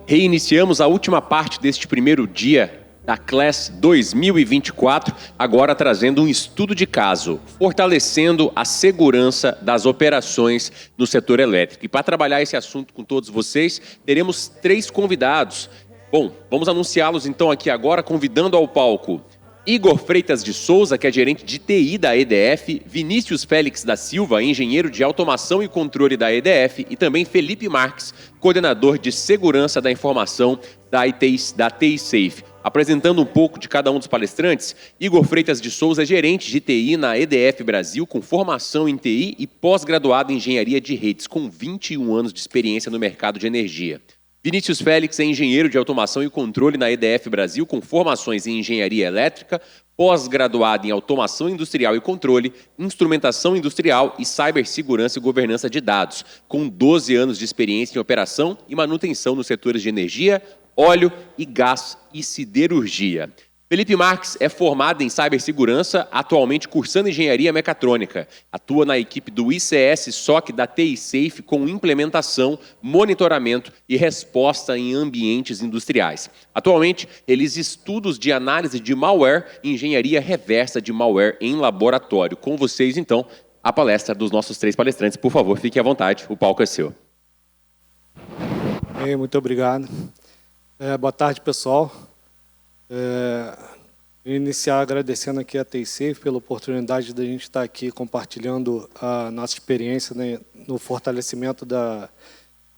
Reiniciamos a última parte deste primeiro dia da Class 2024, agora trazendo um estudo de caso, fortalecendo a segurança das operações no setor elétrico. E para trabalhar esse assunto com todos vocês, teremos 3 convidados. Bom, vamos anunciá-los então aqui agora, convidando ao palco Igor Freitas de Souza, que é gerente de TI da EDF, Vinícius Félix da Silva, engenheiro de automação e controle da EDF, e também Felipe Marques, coordenador de segurança da informação da TI Safe. Apresentando um pouco de cada um dos palestrantes, Igor Freitas de Souza é gerente de TI na EDF Brasil, com formação em TI e pós-graduado em engenharia de redes, com 21 anos de experiência no mercado de energia. Vinícius Félix é engenheiro de automação e controle na EDF Brasil, com formações em engenharia elétrica, pós-graduado em automação industrial e controle, instrumentação industrial e cibersegurança e governança de dados, com 12 anos de experiência em operação e manutenção nos setores de energia, óleo e gás e siderurgia. Felipe Marques é formado em cibersegurança, atualmente cursando engenharia mecatrônica. Atua na equipe do ICS SOC da TI Safe com implementação, monitoramento e resposta em ambientes industriais. Atualmente, realiza estudos de análise de malware e engenharia reversa de malware em laboratório. Com vocês, então, a palestra dos nossos 3 palestrantes. Por favor, fique à vontade, o palco é seu. Muito obrigado. Boa tarde, pessoal. Iniciar agradecendo aqui a TI Safe pela oportunidade de a gente estar aqui compartilhando a nossa experiência, né, no fortalecimento da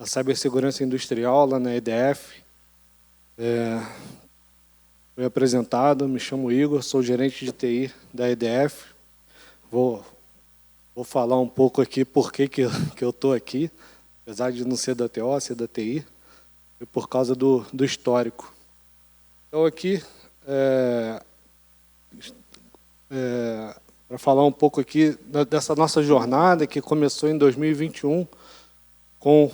cibersegurança industrial lá na EDF. Fui apresentado, me chamo Igor, sou gerente de TI da EDF. Vou falar um pouco aqui por que eu estou aqui, apesar de não ser da TO, ser da TI, e por causa do histórico. Então, aqui, para falar um pouco aqui dessa nossa jornada, que começou em 2021, com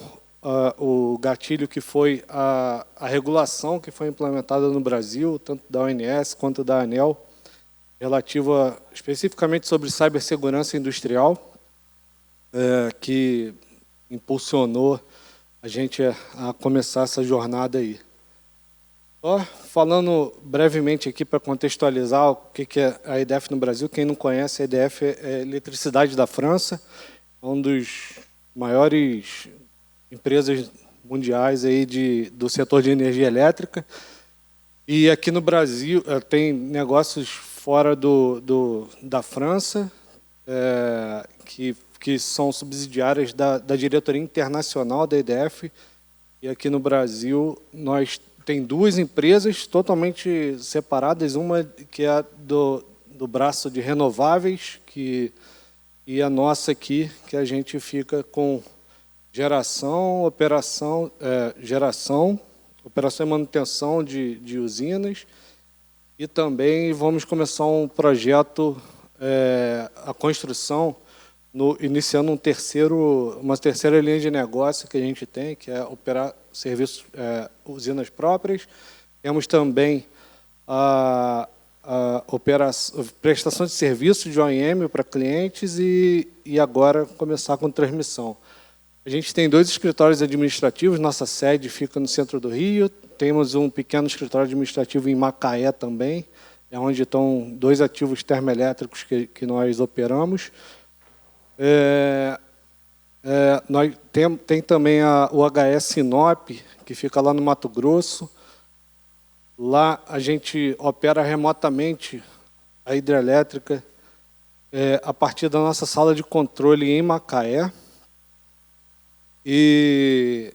o gatilho que foi a regulação que foi implementada no Brasil, tanto da ONS quanto da ANEEL, relativa especificamente sobre cibersegurança industrial, que impulsionou a gente a começar essa jornada aí. Falando brevemente aqui para contextualizar o que é a EDF no Brasil, quem não conhece, a EDF é a Eletricidade da França, é uma das maiores empresas mundiais aí do setor de energia elétrica. E aqui no Brasil tem negócios fora da França, que são subsidiárias da diretoria internacional da EDF. E aqui no Brasil nós tem 2 empresas totalmente separadas, uma que é do braço de renováveis, e a nossa aqui, que a gente fica com geração, operação e manutenção de usinas, e também vamos começar um projeto, a construção, iniciando uma terceira linha de negócio que a gente tem, que é operar serviços, usinas próprias. Temos também a prestação de serviços de OEM para clientes e agora começar com transmissão. A gente tem 2 escritórios administrativos, nossa sede fica no centro do Rio, temos um pequeno escritório administrativo em Macaé também, é onde estão 2 ativos termoelétricos que nós operamos. Nós tem também o HS Sinop, que fica lá no Mato Grosso. Lá a gente opera remotamente a hidrelétrica a partir da nossa sala de controle em Macaé. E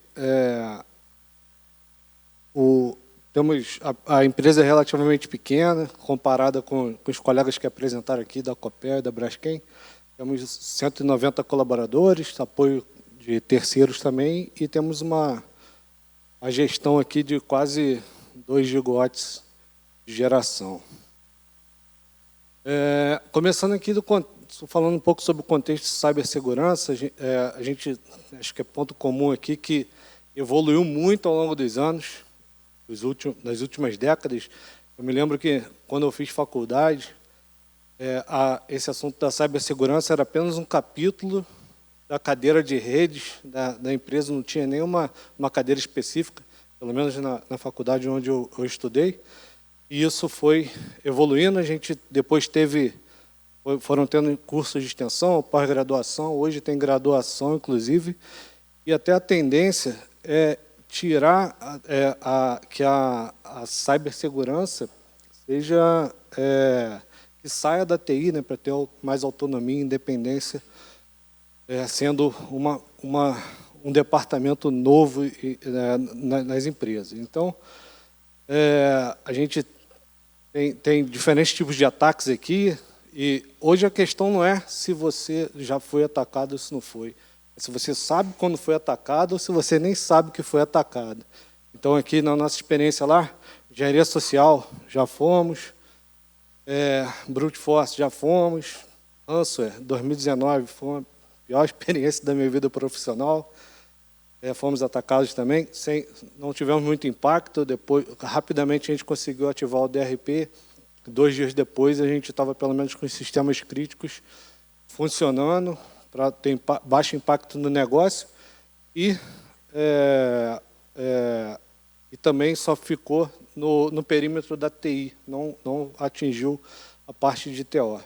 a empresa é relativamente pequena, comparada com os colegas que apresentaram aqui, da Copel e da Braskem. Temos 190 colaboradores, apoio de terceiros também, e temos a gestão aqui de quase 2 gigawatts de geração. Começando aqui, falando um pouco sobre o contexto de cibersegurança, a gente, acho que é ponto comum aqui, que evoluiu muito ao longo dos anos, nas últimas décadas. Eu me lembro que, quando eu fiz faculdade, esse assunto da cibersegurança era apenas um capítulo da cadeira de redes da empresa, não tinha nenhuma cadeira específica. pelo menos na faculdade onde eu estudei, e isso foi evoluindo. A gente depois foram tendo cursos de extensão, pós-graduação, hoje tem graduação, inclusive, e até a tendência é tirar que a cibersegurança seja que saia da TI, né, para ter mais autonomia e independência, sendo um departamento novo nas empresas. Então, a gente tem diferentes tipos de ataques aqui, e hoje a questão não é se você já foi atacado ou se não foi. É se você sabe quando foi atacado ou se você nem sabe que foi atacado. Então, aqui na nossa experiência lá, engenharia social, já fomos, brute force, já fomos, ransomware, 2019, foi a pior experiência da minha vida profissional. Fomos atacados também, não tivemos muito impacto. Depois, rapidamente, a gente conseguiu ativar o DRP. 2 dias depois, a gente estava, pelo menos, com os sistemas críticos funcionando, para ter baixo impacto no negócio. E também só ficou no perímetro da TI, não atingiu a parte de TO.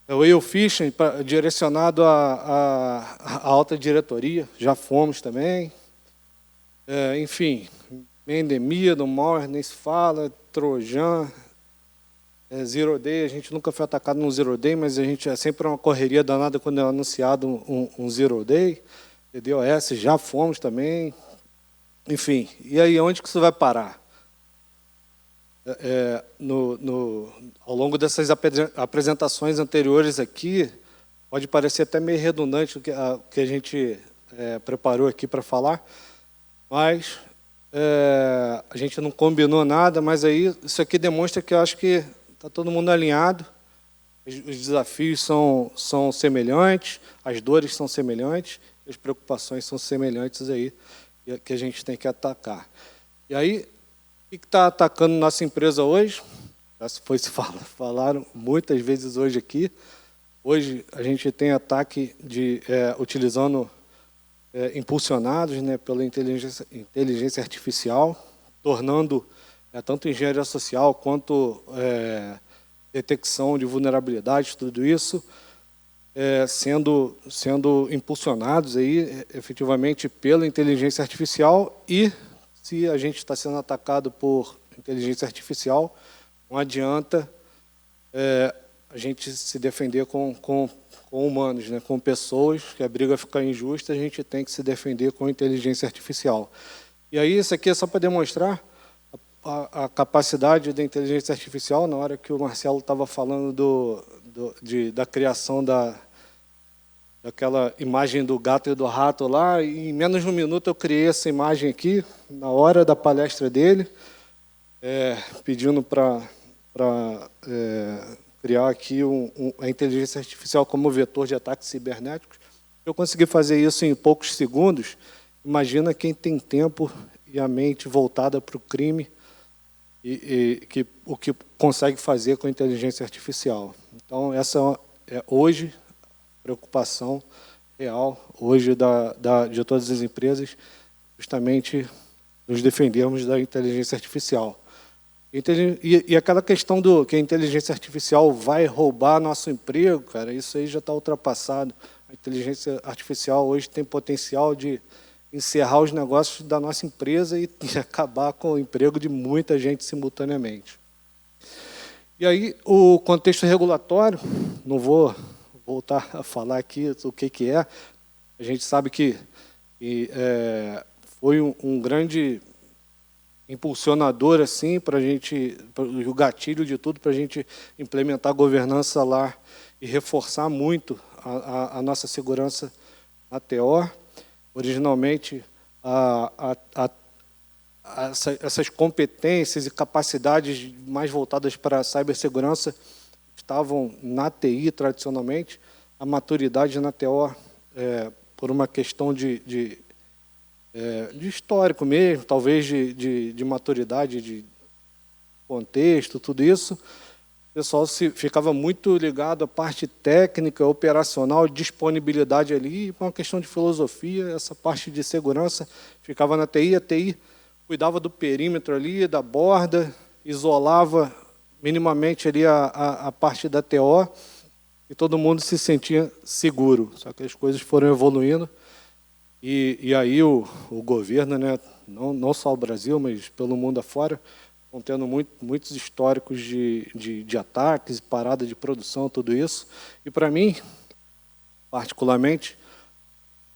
O e-mail phishing direcionado à alta diretoria, já fomos também. Enfim, endemia do malware, nem se fala, Trojan, Zero Day. A gente nunca foi atacado num Zero Day, mas a gente é sempre uma correria danada quando é anunciado um Zero Day. DDoS, já fomos também. Enfim, e aí onde que isso vai parar? Ao longo dessas apresentações anteriores aqui, pode parecer até meio redundante o que a gente preparou aqui para falar, mas a gente não combinou nada, mas aí isso aqui demonstra que eu acho que está todo mundo alinhado, os desafios são semelhantes, as dores são semelhantes, as preocupações são semelhantes aí, que a gente tem que atacar. E aí, o que está atacando nossa empresa hoje? Falaram muitas vezes hoje aqui. Hoje a gente tem ataque utilizando impulsionados, né, pela inteligência artificial, tornando tanto engenharia social quanto detecção de vulnerabilidades, tudo isso sendo impulsionados aí, efetivamente pela inteligência artificial. E se a gente está sendo atacado por inteligência artificial, não adianta a gente se defender com humanos, né, com pessoas, que a briga fica injusta, a gente tem que se defender com inteligência artificial. E aí isso aqui é só para demonstrar a capacidade da inteligência artificial. Na hora que o Marcelo estava falando da criação daquela imagem do gato e do rato lá, e em menos de um minuto eu criei essa imagem aqui, na hora da palestra dele, pedindo para criar aqui a inteligência artificial como vetor de ataques cibernéticos. Eu consegui fazer isso em poucos segundos. Imagina quem tem tempo e a mente voltada para o crime e o que consegue fazer com a inteligência artificial. Então, essa é hoje a preocupação real, hoje de todas as empresas, justamente nos defendermos da inteligência artificial. E aquela questão que a inteligência artificial vai roubar nosso emprego, cara, isso aí já está ultrapassado. A inteligência artificial hoje tem potencial de encerrar os negócios da nossa empresa e acabar com o emprego de muita gente simultaneamente. E aí, o contexto regulatório, não vou voltar a falar aqui o que é. A gente sabe que foi um grande impulsionador assim, para a gente, o gatilho de tudo, para a gente implementar a governança lá e reforçar muito a nossa segurança na TO. Originalmente, essas competências e capacidades mais voltadas para a cibersegurança estavam na TI tradicionalmente. A maturidade na TO, por uma questão de histórico mesmo, talvez de maturidade, de contexto, tudo isso, pessoal ficava muito ligado à parte técnica, operacional, disponibilidade ali, uma questão de filosofia, essa parte de segurança ficava na TI, a TI cuidava do perímetro ali, da borda, isolava minimamente ali a parte da TO, e todo mundo se sentia seguro. Só que as coisas foram evoluindo, e aí o governo, né, não só o Brasil, mas pelo mundo afora, estão tendo muitos históricos de ataques, parada de produção, tudo isso. E, para mim, particularmente,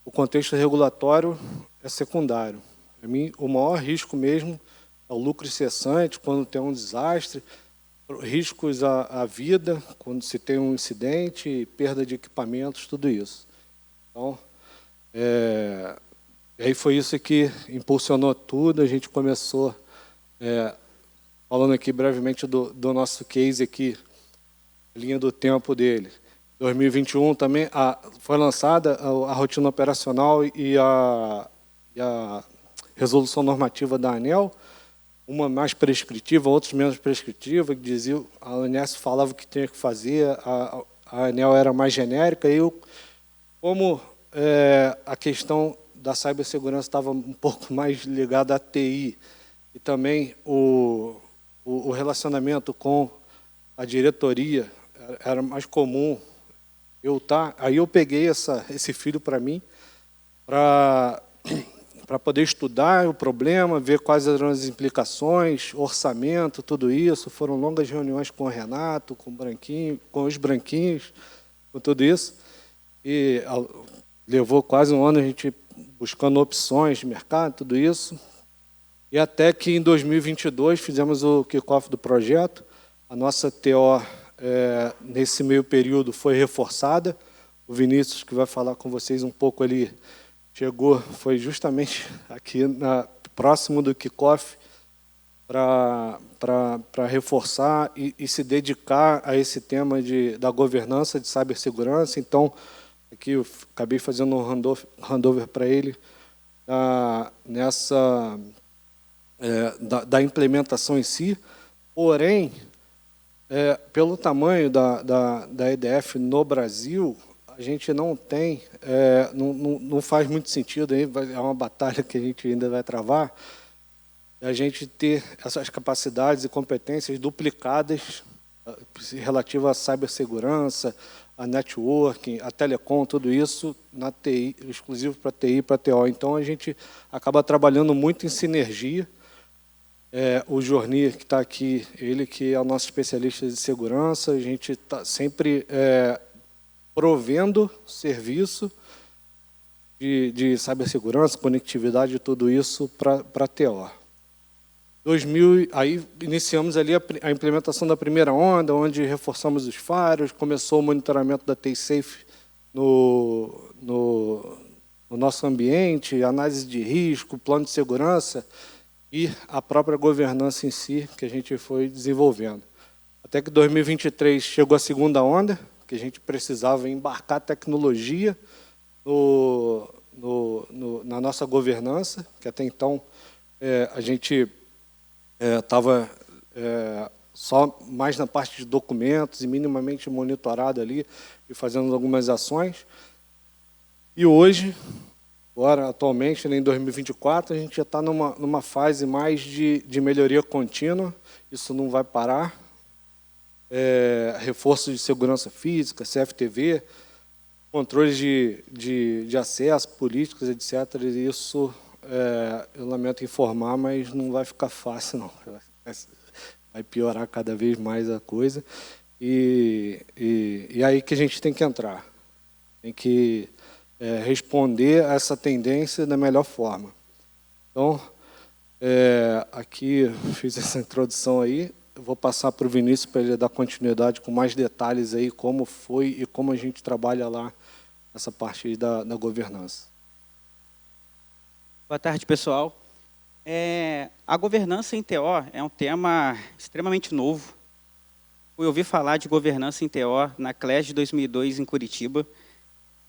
o contexto regulatório é secundário. Para mim, o maior risco mesmo é o lucro incessante, quando tem um desastre, riscos à vida, quando se tem um incidente, perda de equipamentos, tudo isso. Então, e aí foi isso que impulsionou tudo, a gente começou... falando aqui brevemente do nosso case aqui, linha do tempo dele. 2021 também foi lançada a rotina operacional e a resolução normativa da ANEEL, uma mais prescritiva, outras menos prescritiva, que dizia, a ANEEL falava o que tinha que fazer, a ANEEL era mais genérica, e como a questão da cibersegurança estava um pouco mais ligada à TI, e também o relacionamento com a diretoria era mais comum aí eu peguei esse filho para mim, para poder estudar o problema, ver quais eram as implicações, orçamento, tudo isso. Foram longas reuniões com o Renato, com os branquinhos, com tudo isso. E levou quase um ano a gente buscando opções de mercado, tudo isso. E até que em 2022 fizemos o kickoff do projeto. A nossa TO, nesse meio período, foi reforçada. O Vinícius, que vai falar com vocês um pouco ali, foi justamente aqui próximo do kickoff para reforçar e se dedicar a esse tema da governança de cibersegurança. Então, aqui eu acabei fazendo um handover para ele da implementação em si, porém, pelo tamanho da EDF no Brasil, a gente não tem, não faz muito sentido, é uma batalha que a gente ainda vai travar, a gente ter essas capacidades e competências duplicadas relativas à cibersegurança, a networking, a telecom, tudo isso na TI, exclusivo para TI e para TO. Então, a gente acaba trabalhando muito em sinergia. O Jornir, que está aqui, ele que é o nosso especialista de segurança, a gente está sempre provendo serviço de cibersegurança, conectividade, tudo isso para a TO. Aí iniciamos ali a implementação da primeira onda, onde reforçamos os faros, começou o monitoramento da TSafe no nosso ambiente, análise de risco, plano de segurança e a própria governança em si, que a gente foi desenvolvendo. Até que 2023 chegou a segunda onda, que a gente precisava embarcar tecnologia na nossa governança, que até então a gente estava só mais na parte de documentos e minimamente monitorado ali e fazendo algumas ações. E hoje, agora, atualmente, em 2024, a gente já está numa fase mais de melhoria contínua, isso não vai parar. Reforço de segurança física, CFTV, controles de acesso, políticos, etc. E isso, eu lamento informar, mas não vai ficar fácil, não. Vai piorar cada vez mais a coisa. E aí que a gente tem que entrar. Tem que responder a essa tendência da melhor forma. Então, aqui fiz essa introdução aí. Eu vou passar para o Vinícius para ele dar continuidade com mais detalhes aí, como foi e como a gente trabalha lá essa parte aí da governança. Boa tarde, pessoal. A governança em TO é um tema extremamente novo. Fui ouvir falar de governança em TO na CLES de 2002 em Curitiba.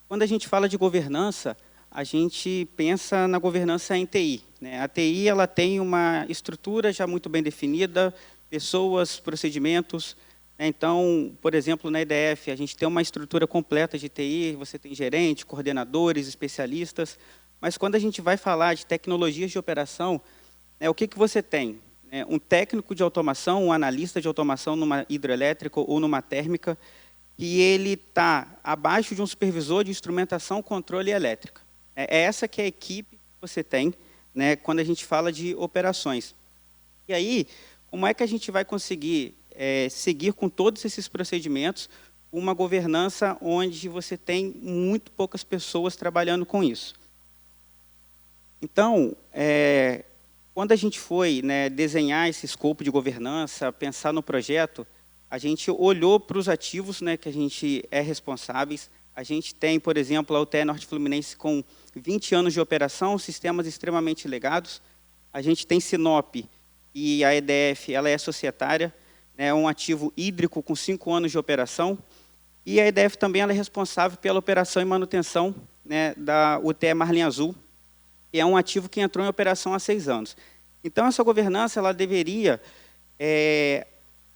Quando a gente fala de governança, a gente pensa na governança em TI, né? A TI ela tem uma estrutura já muito bem definida, pessoas, procedimentos, Então, por exemplo, na EDF, a gente tem uma estrutura completa de TI, você tem gerente, coordenadores, especialistas, mas quando a gente vai falar de tecnologias de operação, o que você tem? Um técnico de automação, um analista de automação numa hidrelétrica ou numa térmica, que ele está abaixo de um supervisor de instrumentação, controle e elétrica. É essa que é a equipe que você tem, quando a gente fala de operações. E aí, como é que a gente vai conseguir seguir com todos esses procedimentos uma governança onde você tem muito poucas pessoas trabalhando com isso? Então, quando a gente foi desenhar esse escopo de governança, pensar no projeto, a gente olhou para os ativos que a gente é responsáveis. A gente tem, por exemplo, a UTE Norte Fluminense com 20 anos de operação, sistemas extremamente legados. A gente tem Sinop e a EDF, ela é societária, um ativo hídrico com 5 anos de operação. E a EDF também ela é responsável pela operação e manutenção da UTE Marlim Azul, que é um ativo que entrou em operação há 6 anos. Então, essa governança ela deveria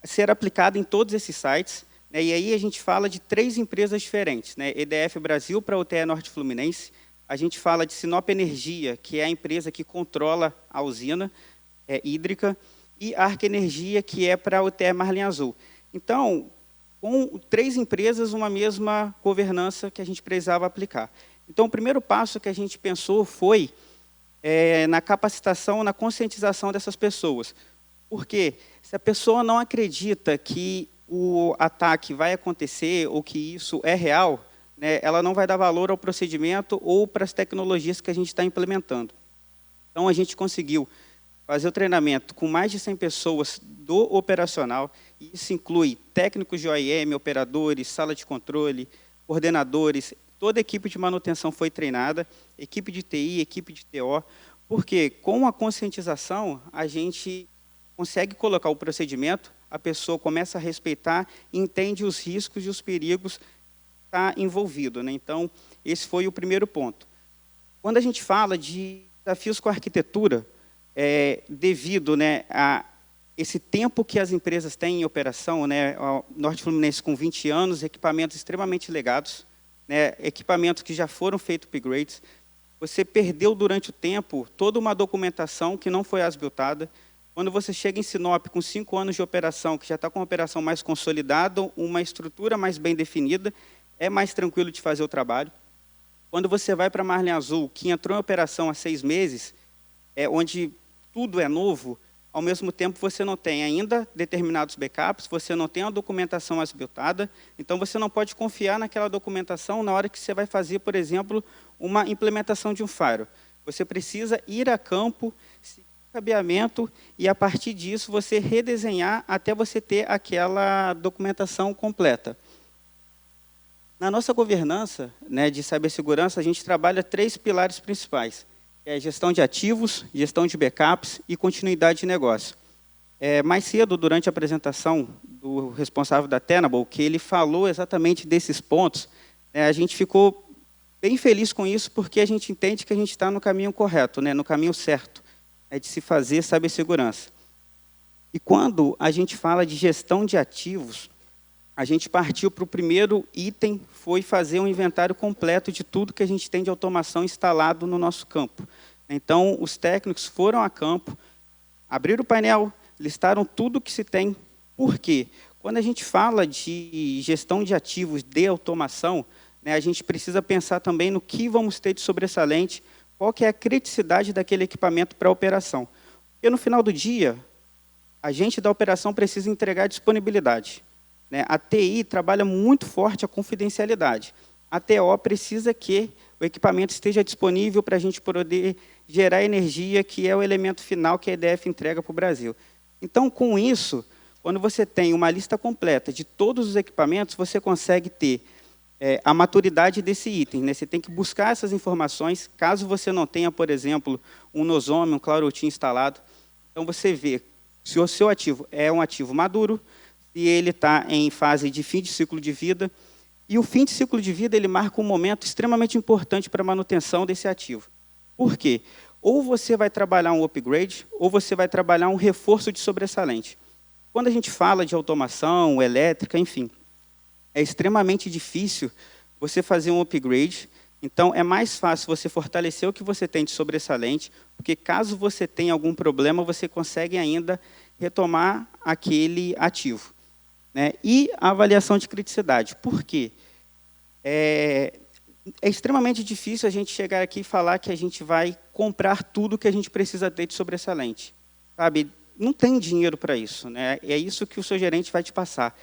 ser aplicada em todos esses sites. E aí a gente fala de 3 empresas diferentes, EDF Brasil para a UTE Norte Fluminense. A gente fala de Sinop Energia, que é a empresa que controla a usina hídrica, e Arca Energia, que é para a UTE Marlim Azul. Então, com 3 empresas, uma mesma governança que a gente precisava aplicar. Então, o primeiro passo que a gente pensou foi na capacitação, na conscientização dessas pessoas. Porque se a pessoa não acredita que o ataque vai acontecer ou que isso é real, ela não vai dar valor ao procedimento ou para as tecnologias que a gente está implementando. Então, a gente conseguiu fazer o treinamento com mais de 100 pessoas do operacional, e isso inclui técnicos de OIM, operadores, sala de controle, coordenadores, toda a equipe de manutenção foi treinada, equipe de TI, equipe de TO, porque com a conscientização a gente consegue colocar o procedimento, a pessoa começa a respeitar, entende os riscos e os perigos que está envolvido. Então, esse foi o primeiro ponto. Quando a gente fala de desafios com a arquitetura, devido a esse tempo que as empresas têm em operação, o Norte Fluminense com 20 anos, equipamentos extremamente legados, equipamentos que já foram feitos upgrades, você perdeu durante o tempo toda uma documentação que não foi asbiltada. Quando você chega em Sinop com 5 anos de operação, que já está com uma operação mais consolidada, uma estrutura mais bem definida, é mais tranquilo de fazer o trabalho. Quando você vai para Marlim Azul, que entrou em operação há 6 meses, onde tudo é novo, ao mesmo tempo você não tem ainda determinados backups, você não tem a documentação asbiltada, então você não pode confiar naquela documentação na hora que você vai fazer, por exemplo, uma implementação de um firewall. Você precisa ir a campo, cabeamento, e a partir disso você redesenhar até você ter aquela documentação completa. Na nossa governança de cibersegurança, a gente trabalha 3 pilares principais. Gestão de ativos, gestão de backups e continuidade de negócio. Mais cedo, durante a apresentação do responsável da Tenable, que ele falou exatamente desses pontos, a gente ficou bem feliz com isso, porque a gente entende que a gente está no caminho correto, no caminho certo, de se fazer cibersegurança. E quando a gente fala de gestão de ativos, a gente partiu para o primeiro item, foi fazer um inventário completo de tudo que a gente tem de automação instalado no nosso campo. Então, os técnicos foram a campo, abriram o painel, listaram tudo que se tem. Por quê? Quando a gente fala de gestão de ativos de automação, a gente precisa pensar também no que vamos ter de sobressalente, qual que é a criticidade daquele equipamento para a operação. Porque, no final do dia, a gente da operação precisa entregar disponibilidade. A TI trabalha muito forte a confidencialidade. A TO precisa que o equipamento esteja disponível para a gente poder gerar energia, que é o elemento final que a EDF entrega para o Brasil. Então, com isso, quando você tem uma lista completa de todos os equipamentos, você consegue ter a maturidade desse item. Você tem que buscar essas informações, caso você não tenha, por exemplo, um Nosome, um CloudRoutine instalado. Então, você vê se o seu ativo é um ativo maduro, se ele está em fase de fim de ciclo de vida. E o fim de ciclo de vida ele marca um momento extremamente importante para a manutenção desse ativo. Por quê? Ou você vai trabalhar um upgrade, ou você vai trabalhar um reforço de sobressalente. quando a gente fala de automação, elétrica, enfim, é extremamente difícil você fazer um upgrade. Então, é mais fácil você fortalecer o que você tem de sobressalente, porque caso você tenha algum problema, você consegue ainda retomar aquele ativo. Né? E a avaliação de criticidade. Por quê? É extremamente difícil a gente chegar aqui e falar que a gente vai comprar tudo que a gente precisa ter de sobressalente. Sabe? Não tem dinheiro para isso. Né? É isso que o seu gerente vai te passar.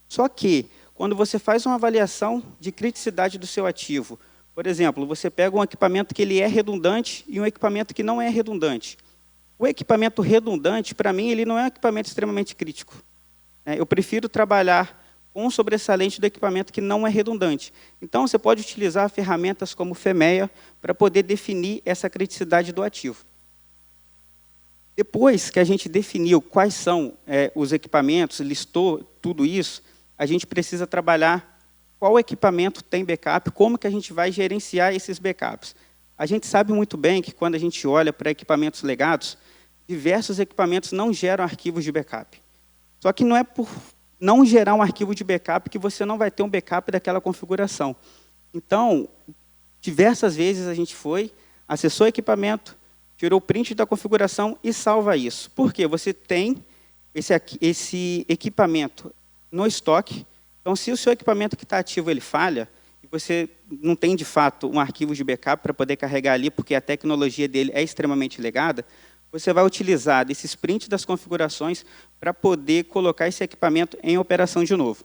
Só que, quando você faz uma avaliação de criticidade do seu ativo, por exemplo, você pega um equipamento que ele é redundante e um equipamento que não é redundante. O equipamento redundante, para mim, ele não é um equipamento extremamente crítico. Eu prefiro trabalhar com o sobressalente do equipamento que não é redundante. Então, você pode utilizar ferramentas como o FEMEA para poder definir essa criticidade do ativo. Depois que a gente definiu quais são os equipamentos, listou tudo isso, a gente precisa trabalhar qual equipamento tem backup, como que a gente vai gerenciar esses backups. A gente sabe muito bem que quando a gente olha para equipamentos legados, diversos equipamentos não geram arquivos de backup. Só que não é por não gerar um arquivo de backup que você não vai ter um backup daquela configuração. Então, diversas vezes a gente acessou o equipamento, tirou o print da configuração e salva isso. Por quê? Você tem esse equipamento no estoque. Então, se o seu equipamento que está ativo ele falha, e você não tem, de fato, um arquivo de backup para poder carregar ali, porque a tecnologia dele é extremamente legada, você vai utilizar desses prints das configurações para poder colocar esse equipamento em operação de novo.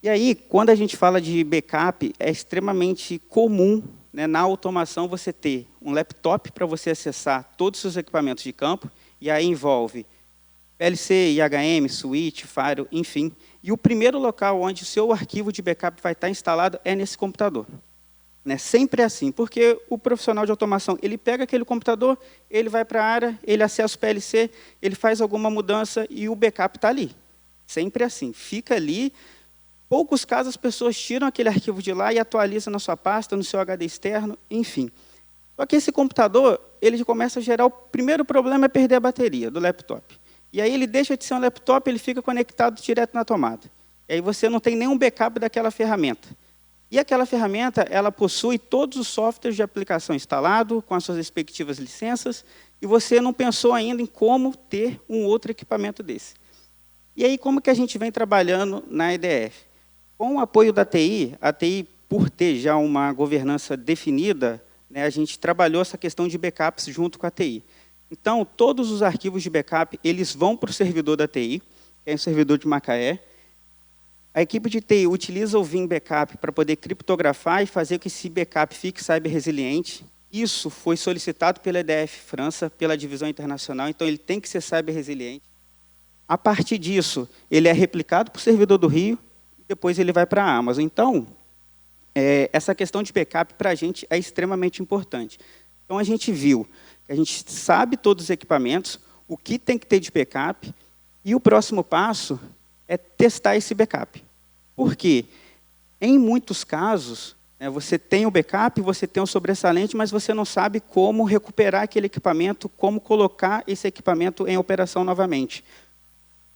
E aí, quando a gente fala de backup, é extremamente comum, né, na automação você ter um laptop para você acessar todos os seus equipamentos de campo, e aí envolve PLC, IHM, switch, firewall, enfim. E o primeiro local onde o seu arquivo de backup vai estar instalado é nesse computador. Né? Sempre é assim, porque o profissional de automação, ele pega aquele computador, ele vai para a área, ele acessa o PLC, ele faz alguma mudança e o backup está ali. Sempre é assim, fica ali. Poucos casos as pessoas tiram aquele arquivo de lá e atualizam na sua pasta, no seu HD externo, enfim. Só que esse computador, ele começa a gerar, o primeiro problema é perder a bateria do laptop. E aí ele deixa de ser um laptop, ele fica conectado direto na tomada. E aí você não tem nenhum backup daquela ferramenta. E aquela ferramenta, ela possui todos os softwares de aplicação instalados, com as suas respectivas licenças, e você não pensou ainda em como ter um outro equipamento desse. E aí, como que a gente vem trabalhando na EDF? Com o apoio da TI, a TI, por ter já uma governança definida, né, a gente trabalhou essa questão de backups junto com a TI. Então, todos os arquivos de backup, eles vão para o servidor da TI, que é o servidor de Macaé. A equipe de TI utiliza o Vim Backup para poder criptografar e fazer com que esse backup fique cyber-resiliente. Isso foi solicitado pela EDF França, pela divisão internacional, então ele tem que ser cyber-resiliente. A partir disso, ele é replicado para o servidor do Rio e depois ele vai para a Amazon. Então, essa questão de backup para a gente é extremamente importante. Então, a gente viu que a gente sabe todos os equipamentos, o que tem que ter de backup, e o próximo passo é testar esse backup. Por quê? Em muitos casos, você tem o backup, você tem o sobressalente, mas você não sabe como recuperar aquele equipamento, como colocar esse equipamento em operação novamente.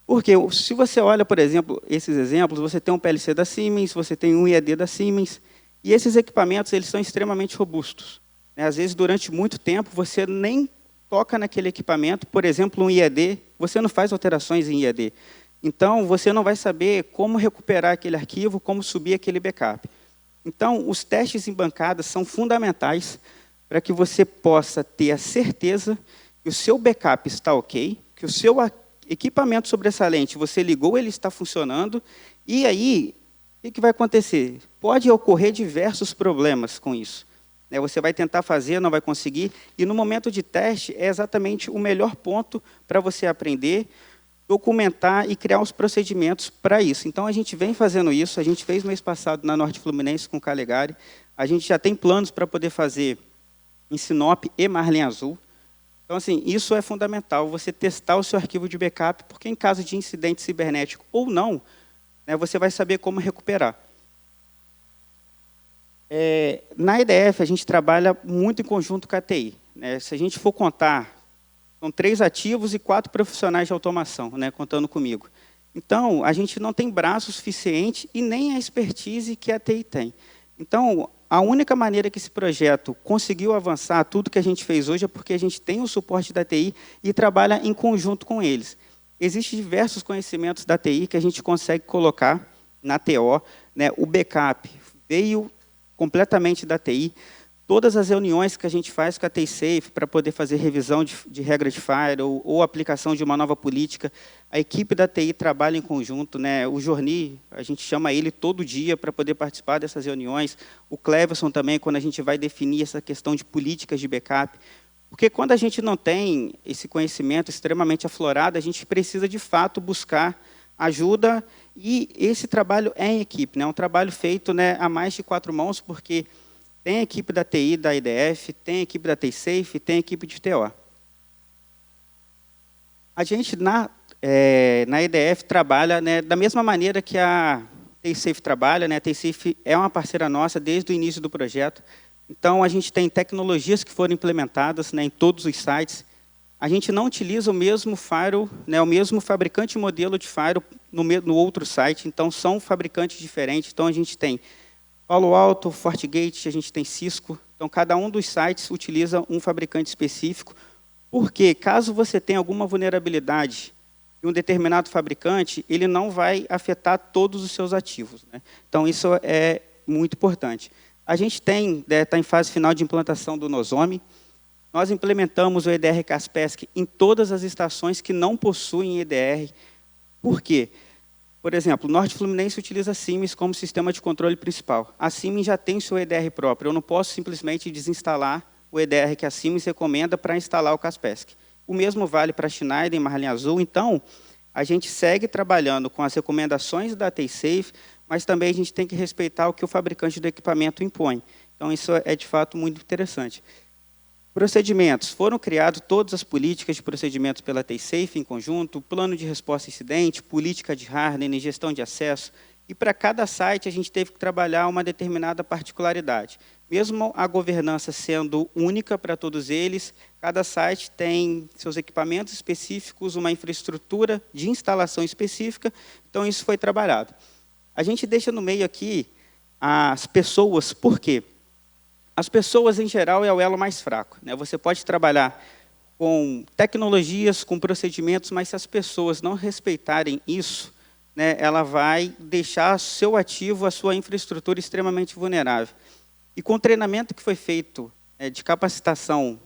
Porque se você olha, por exemplo, esses exemplos, você tem um PLC da Siemens, você tem um IED da Siemens, e esses equipamentos eles são extremamente robustos. Às vezes, durante muito tempo, você nem toca naquele equipamento, por exemplo, um IED, você não faz alterações em IED. Então, você não vai saber como recuperar aquele arquivo, como subir aquele backup. Então, os testes em bancadas são fundamentais para que você possa ter a certeza que o seu backup está ok, que o seu equipamento sobressalente, você ligou, ele está funcionando, e aí, o que vai acontecer? Pode ocorrer diversos problemas com isso. Você vai tentar fazer, não vai conseguir, e no momento de teste é exatamente o melhor ponto para você aprender, documentar e criar os procedimentos para isso. Então, a gente vem fazendo isso, a gente fez mês passado na Norte Fluminense com o Calegari, a gente já tem planos para poder fazer em Sinop e Marlem Azul. Então, assim, isso é fundamental, você testar o seu arquivo de backup, porque em caso de incidente cibernético ou não, você vai saber como recuperar. Na EDF, a gente trabalha muito em conjunto com a TI. Se a gente for contar São 3 ativos e 4 profissionais de automação, né, contando comigo. Então, a gente não tem braço suficiente e nem a expertise que a TI tem. Então, a única maneira que esse projeto conseguiu avançar, tudo que a gente fez hoje, é porque a gente tem o suporte da TI e trabalha em conjunto com eles. Existem diversos conhecimentos da TI que a gente consegue colocar na TO, né? O backup veio completamente da TI. Todas as reuniões que a gente faz com a TSafe para poder fazer revisão de regra de firewall ou aplicação de uma nova política, a equipe da TI trabalha em conjunto, né? O Jorni, a gente chama ele todo dia para poder participar dessas reuniões. O Cleverson também, quando a gente vai definir essa questão de políticas de backup. Porque quando a gente não tem esse conhecimento extremamente aflorado, a gente precisa, de fato, buscar ajuda, e esse trabalho é em equipe, né? É um trabalho feito, né, a mais de 4 mãos, porque tem a equipe da TI, da IDF, tem a equipe da TSafe, tem a equipe de TO. A gente, na IDF, trabalha, né, da mesma maneira que a TSafe trabalha, né? A TSafe é uma parceira nossa desde o início do projeto. Então, a gente tem tecnologias que foram implementadas, né, em todos os sites. A gente não utiliza o mesmo firewall, né, o mesmo fabricante e modelo de firewall no outro site, então são fabricantes diferentes. Então, a gente tem Palo Alto, FortiGate, a gente tem Cisco. Então, cada um dos sites utiliza um fabricante específico, porque caso você tenha alguma vulnerabilidade em um determinado fabricante, ele não vai afetar todos os seus ativos, né? Então, isso é muito importante. A gente está em fase final de implantação do Nozomi. Nós implementamos o EDR Kaspersky em todas as estações que não possuem EDR. Por quê? Por exemplo, o Norte Fluminense utiliza a Siemens como sistema de controle principal. A Siemens já tem seu EDR próprio. Eu não posso simplesmente desinstalar o EDR que a Siemens recomenda para instalar o Kaspersky. O mesmo vale para a Schneider e Marlin Azul. Então, a gente segue trabalhando com as recomendações da TSafe, mas também a gente tem que respeitar o que o fabricante do equipamento impõe. Então, isso é, de fato, muito interessante. Procedimentos. Foram criadas todas as políticas de procedimentos pela TSafe em conjunto, plano de resposta a incidente, política de hardening, gestão de acesso. E para cada site a gente teve que trabalhar uma determinada particularidade. Mesmo a governança sendo única para todos eles, cada site tem seus equipamentos específicos, uma infraestrutura de instalação específica, então isso foi trabalhado. A gente deixa no meio aqui as pessoas, por quê? As pessoas, em geral, é o elo mais fraco, né? Você pode trabalhar com tecnologias, com procedimentos, mas se as pessoas não respeitarem isso, né, ela vai deixar seu ativo, a sua infraestrutura extremamente vulnerável. E com o treinamento que foi feito de capacitação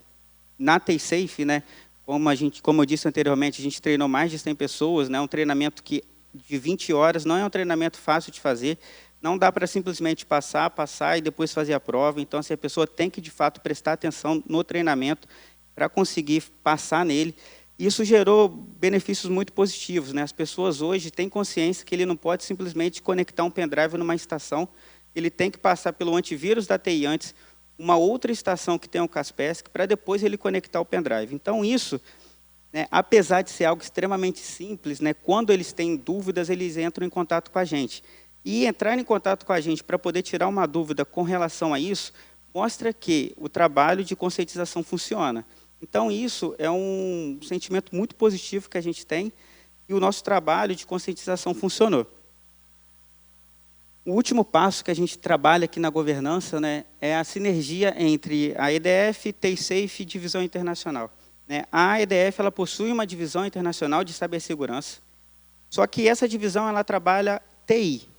na TSafe, né, como eu disse anteriormente, a gente treinou mais de 100 pessoas, né, um treinamento de 20 horas, não é um treinamento fácil de fazer. Não dá para simplesmente passar e depois fazer a prova. Então, assim, a pessoa tem que, de fato, prestar atenção no treinamento para conseguir passar nele. Isso gerou benefícios muito positivos, né? As pessoas hoje têm consciência que ele não pode simplesmente conectar um pendrive numa estação. Ele tem que passar pelo antivírus da TI antes, uma outra estação que tem um Kaspersky, para depois ele conectar o pendrive. Então, isso, né, apesar de ser algo extremamente simples, né, quando eles têm dúvidas, eles entram em contato com a gente. E entrar em contato com a gente para poder tirar uma dúvida com relação a isso, mostra que o trabalho de conscientização funciona. Então, isso é um sentimento muito positivo que a gente tem, e o nosso trabalho de conscientização funcionou. O último passo que a gente trabalha aqui na governança, né, é a sinergia entre a EDF, TSafe e divisão internacional. Né? A EDF ela possui uma divisão internacional de cibersegurança, só que essa divisão ela trabalha TI.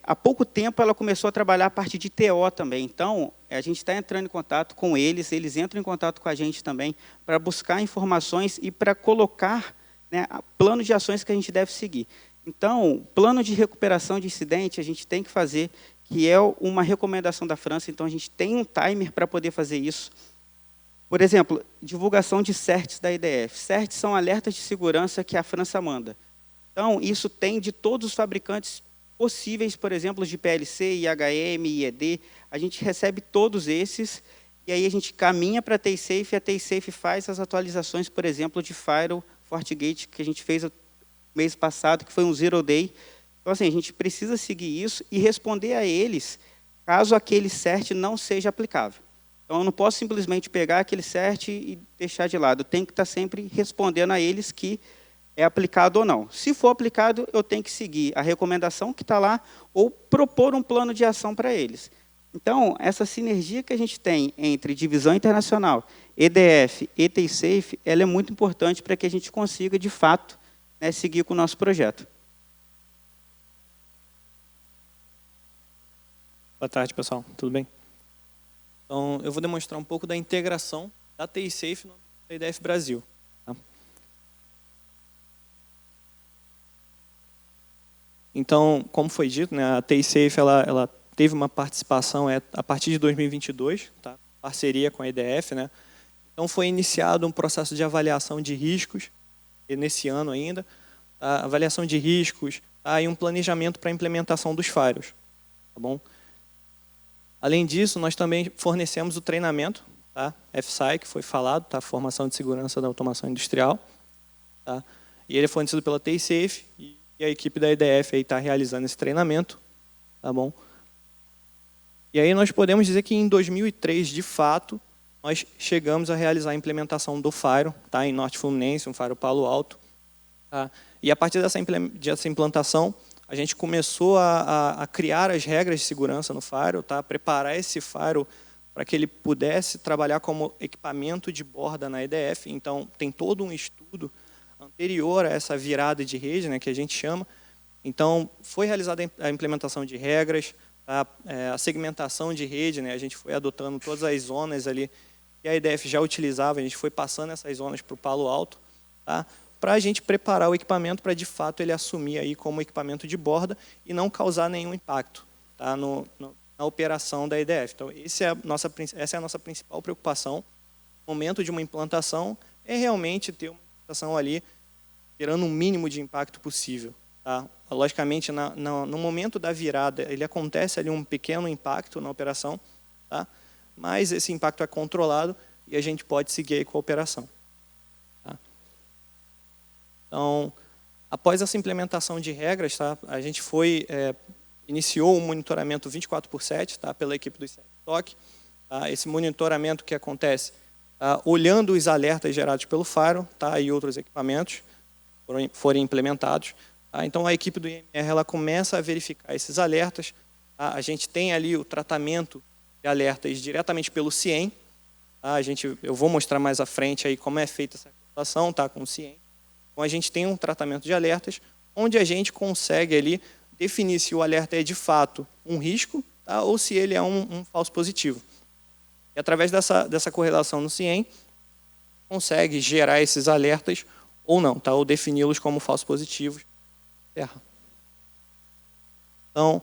Há pouco tempo ela começou a trabalhar a parte de TO também. Então, a gente está entrando em contato com eles entram em contato com a gente também para buscar informações e para colocar, né, plano de ações que a gente deve seguir. Então, plano de recuperação de incidente a gente tem que fazer, que é uma recomendação da França, então a gente tem um timer para poder fazer isso. Por exemplo, divulgação de CERTs da IDF. CERTs são alertas de segurança que a França manda. Então, isso tem de todos os fabricantes possíveis, por exemplo, de PLC, IHM, IED, a gente recebe todos esses, e aí a gente caminha para a TSafe, e a TSafe faz as atualizações, por exemplo, de Firewall, FortiGate, que a gente fez no mês passado, que foi um Zero Day. Então, assim, a gente precisa seguir isso e responder a eles, caso aquele CERT não seja aplicável. Então, eu não posso simplesmente pegar aquele CERT e deixar de lado. Eu tenho que estar sempre respondendo a eles que é aplicado ou não. Se for aplicado, eu tenho que seguir a recomendação que está lá ou propor um plano de ação para eles. Então, essa sinergia que a gente tem entre divisão internacional, EDF e TISAFE, ela é muito importante para que a gente consiga, de fato, né, seguir com o nosso projeto. Boa tarde, pessoal. Tudo bem? Então, eu vou demonstrar um pouco da integração da TISAFE no EDF Brasil. Tá? Então, como foi dito, né, a TISAFE ela teve uma participação a partir de 2022, tá? Parceria com a EDF, né? Então, foi iniciado um processo de avaliação de riscos, nesse ano ainda, tá? Avaliação de riscos, tá? E um planejamento para a implementação dos firewalls. Tá bom? Além disso, nós também fornecemos o treinamento, tá? FSI, que foi falado, tá? Formação de Segurança da Automação Industrial. Tá? E ele é fornecido pela TISAFE e a equipe da EDF está realizando esse treinamento. Tá bom? E aí nós podemos dizer que em 2003, de fato, nós chegamos a realizar a implementação do firewall, tá? Em Norte Fluminense, um firewall Palo Alto. Tá? E a partir dessa implantação, a gente começou a criar as regras de segurança no firewall, tá? Preparar esse firewall para que ele pudesse trabalhar como equipamento de borda na EDF. Então, tem todo um estudo anterior a essa virada de rede, né, que a gente chama. Então, foi realizada a implementação de regras, tá? A segmentação de rede, né, a gente foi adotando todas as zonas ali que a EDF já utilizava, a gente foi passando essas zonas para o Palo Alto, tá? Para a gente preparar o equipamento para, de fato, ele assumir aí como equipamento de borda e não causar nenhum impacto, tá, na operação da EDF. Então, essa é a nossa principal preocupação. No momento de uma implantação, é realmente ter uma implantação ali, gerando um mínimo de impacto possível. Tá? Logicamente, no momento da virada, ele acontece ali um pequeno impacto na operação, tá? Mas esse impacto é controlado e a gente pode seguir aí com a operação. Então, após essa implementação de regras, tá, a gente iniciou um monitoramento 24/7, tá, pela equipe do SOC. Tá, esse monitoramento que acontece olhando os alertas gerados pelo firewall, tá, e outros equipamentos forem implementados. Tá, então, a equipe do IMR ela começa a verificar esses alertas. Tá, a gente tem ali o tratamento de alertas diretamente pelo CIEM. Tá, eu vou mostrar mais à frente aí como é feita essa implementação, tá, com o CIEM. Então, a gente tem um tratamento de alertas, onde a gente consegue ali definir se o alerta é de fato um risco, tá, ou se ele é um falso positivo. E através dessa correlação no CIEM, consegue gerar esses alertas ou não, tá, ou defini-los como falsos positivos. Então,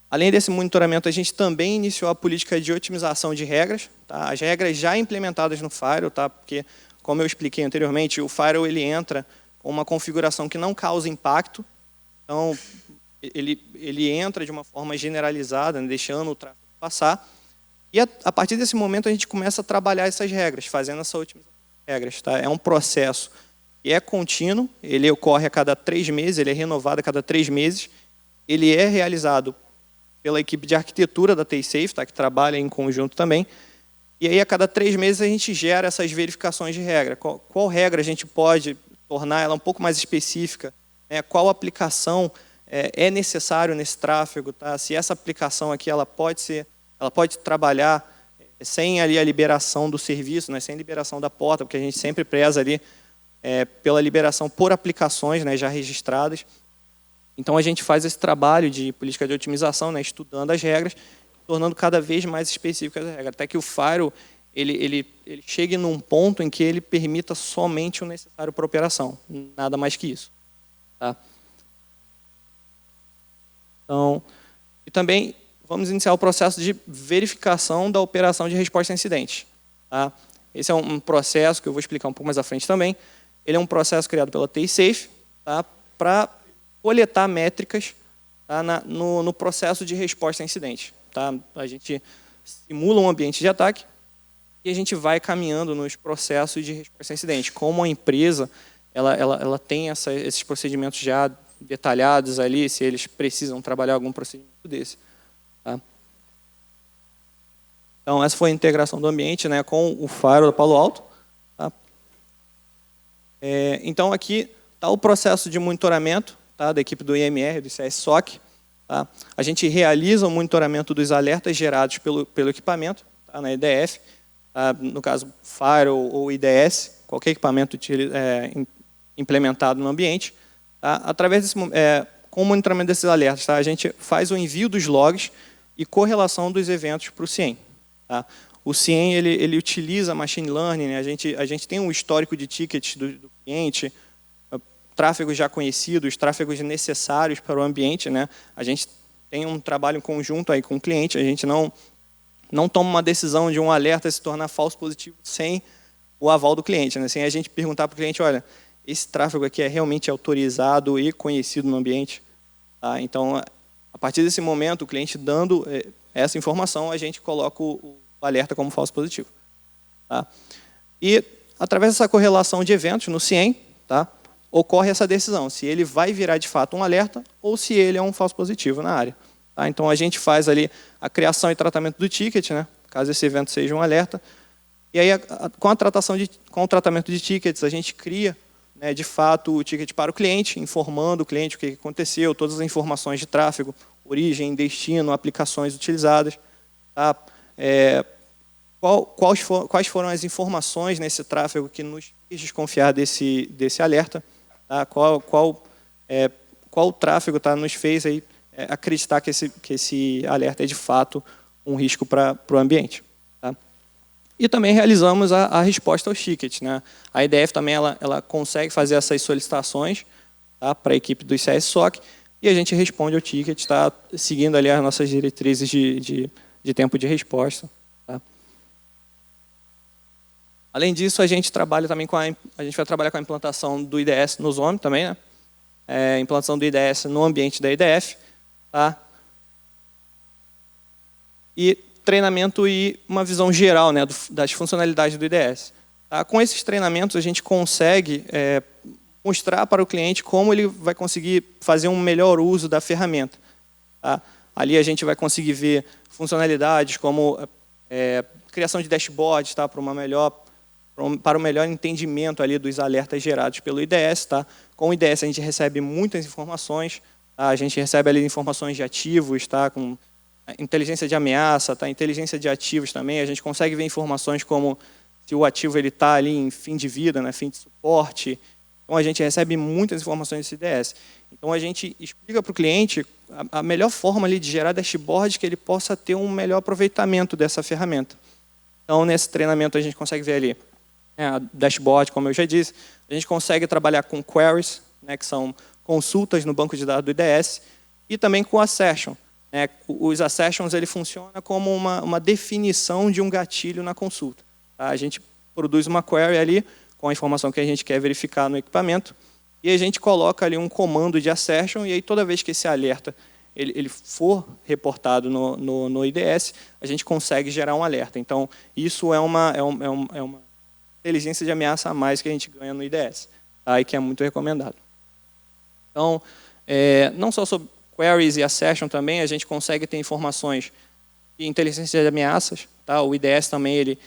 além desse monitoramento, a gente também iniciou a política de otimização de regras. Tá, as regras já implementadas no firewall, tá, porque, como eu expliquei anteriormente, o firewall ele entra com uma configuração que não causa impacto. Então, ele entra de uma forma generalizada, né, deixando o tráfego passar. E a partir desse momento a gente começa a trabalhar essas regras, fazendo essa otimização de regras. Tá? É um processo que é contínuo, ele ocorre a cada 3 meses, ele é renovado a cada 3 meses. Ele é realizado pela equipe de arquitetura da TISAFE, tá, que trabalha em conjunto também. E aí, a cada 3 meses, a gente gera essas verificações de regra. Qual regra a gente pode tornar ela um pouco mais específica? Né? Qual aplicação é necessário nesse tráfego? Tá? Se essa aplicação aqui ela pode trabalhar sem ali a liberação do serviço, né? Sem liberação da porta, porque a gente sempre preza ali pela liberação por aplicações, né, já registradas. Então, a gente faz esse trabalho de política de otimização, né, estudando as regras, tornando cada vez mais específicas as regras, até que o firewall ele chegue num ponto em que ele permita somente o necessário para a operação, nada mais que isso. Tá? Então, e também vamos iniciar o processo de verificação da operação de resposta a incidentes. Tá? Esse é um processo que eu vou explicar um pouco mais à frente também. Ele é um processo criado pela TISAFE, tá, para coletar métricas, tá, no processo de resposta a incidente. Tá? A gente simula um ambiente de ataque e a gente vai caminhando nos processos de resposta a incidente. Como a empresa ela tem esses procedimentos já detalhados ali, se eles precisam trabalhar algum procedimento desse. Tá? Então, essa foi a integração do ambiente, né, com o Firewall da Palo Alto. Tá? Então, aqui está o processo de monitoramento, tá, da equipe do IMR, do CS-SOC. Tá? A gente realiza o monitoramento dos alertas gerados pelo equipamento, tá, na EDF, tá? No caso, Firewall ou IDS, qualquer equipamento implementado no ambiente. Tá? Através com o monitoramento desses alertas, tá? A gente faz o envio dos logs e correlação dos eventos para o CIEM. Tá? O CIEM ele utiliza machine learning, né? A gente tem um histórico de tickets do cliente, tráfegos já conhecidos, tráfegos necessários para o ambiente, né? A gente tem um trabalho conjunto aí com o cliente, a gente não toma uma decisão de um alerta se tornar falso positivo sem o aval do cliente, né? Sem a gente perguntar para o cliente, olha, esse tráfego aqui é realmente autorizado e conhecido no ambiente? Tá? Então, a partir desse momento, o cliente dando essa informação, a gente coloca o alerta como falso positivo. Tá? E, através dessa correlação de eventos no CIEM, tá, ocorre essa decisão, se ele vai virar de fato um alerta ou se ele é um falso positivo na área. Tá? Então, a gente faz ali a criação e tratamento do ticket, né, caso esse evento seja um alerta. E aí, com o tratamento de tickets, a gente cria, né, de fato, o ticket para o cliente, informando o cliente o que aconteceu, todas as informações de tráfego, origem, destino, aplicações utilizadas. Tá? Quais foram as informações nesse tráfego que nos fez desconfiar desse alerta? Tá? Qual tráfego, tá, nos fez aí, acreditar que esse alerta é de fato um risco para o ambiente. Tá? E também realizamos a resposta aos tickets. Né? A IDF também ela consegue fazer essas solicitações, tá, para a equipe do CS-SOC e a gente responde ao ticket, tá, seguindo ali as nossas diretrizes de tempo de resposta. Tá? Além disso, a gente trabalha também a gente vai trabalhar com a implantação do IDS no Zone também, né? Implantação do IDS no ambiente da IDF, tá? E treinamento e uma visão geral, né, das funcionalidades do IDS. Tá? Com esses treinamentos, a gente consegue mostrar para o cliente como ele vai conseguir fazer um melhor uso da ferramenta. Tá? Ali a gente vai conseguir ver funcionalidades como criação de dashboards, tá, para o melhor entendimento ali dos alertas gerados pelo IDS. Tá? Com o IDS a gente recebe muitas informações, tá? A gente recebe ali informações de ativos, tá? Com inteligência de ameaça, tá? Inteligência de ativos também, a gente consegue ver informações como se o ativo está ali em fim de vida, né? Fim de suporte. Então a gente recebe muitas informações desse IDS. Então a gente explica para o cliente a melhor forma ali de gerar dashboard que ele possa ter um melhor aproveitamento dessa ferramenta. Então nesse treinamento a gente consegue ver ali a dashboard, como eu já disse, a gente consegue trabalhar com queries, né, que são consultas no banco de dados do IDS, e também com assertion. Né? Os assertions ele funciona como uma definição de um gatilho na consulta. Tá? A gente produz uma query ali com a informação que a gente quer verificar no equipamento, e a gente coloca ali um comando de assertion, e aí toda vez que esse alerta ele for reportado no IDS, a gente consegue gerar um alerta. Então, isso é uma inteligência de ameaça a mais que a gente ganha no IDS, tá? E que é muito recomendado. Então, não só sobre queries e assertion também, a gente consegue ter informações de inteligência de ameaças. Tá? O IDS também ele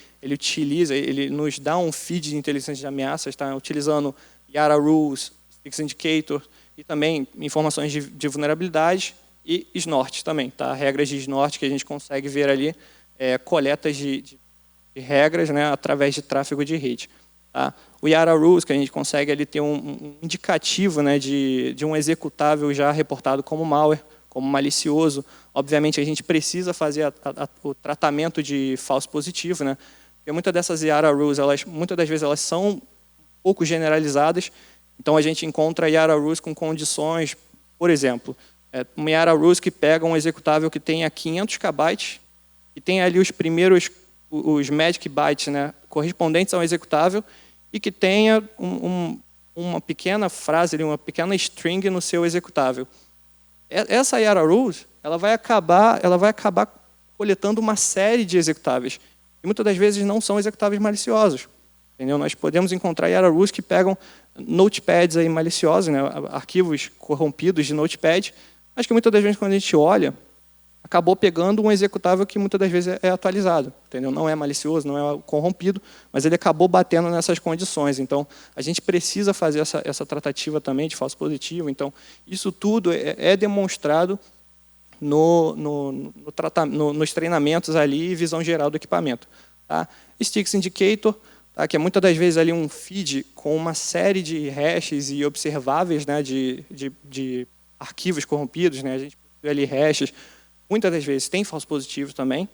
nos dá um feed de inteligência de ameaças, tá? Utilizando Yara Rules, Fix Indicator, e também informações de vulnerabilidade e snort também. Tá? Regras de snort que a gente consegue ver ali, coletas de regras, né, através de tráfego de rede. Tá? O Yara Rules, que a gente consegue ali ter um indicativo, né, de um executável já reportado como malware, como malicioso. Obviamente, a gente precisa fazer o tratamento de falso positivo, né, porque muitas dessas Yara Rules, muitas das vezes, elas são um pouco generalizadas. Então, a gente encontra Yara Rules com condições, por exemplo, uma Yara Rules que pega um executável que tenha 500 KB e tem ali os magic bytes, né, correspondentes ao executável, e que tenha uma pequena frase, uma pequena string no seu executável. Essa Yara Rules, ela vai acabar coletando uma série de executáveis, que muitas das vezes não são executáveis maliciosos. Entendeu? Nós podemos encontrar Yara Rules que pegam notepads aí maliciosos, né, arquivos corrompidos de notepad, mas que muitas das vezes, quando a gente olha acabou pegando um executável que muitas das vezes é atualizado, entendeu? Não é malicioso, não é corrompido, mas ele acabou batendo nessas condições. Então, a gente precisa fazer essa tratativa também de falso positivo. Então, isso tudo é demonstrado nos treinamentos ali e visão geral do equipamento. Tá? Sticks Indicator, tá? Que é muitas das vezes ali um feed com uma série de hashes e observáveis, né, de arquivos corrompidos, né? A gente vê ali hashes, muitas das vezes tem falso positivo também,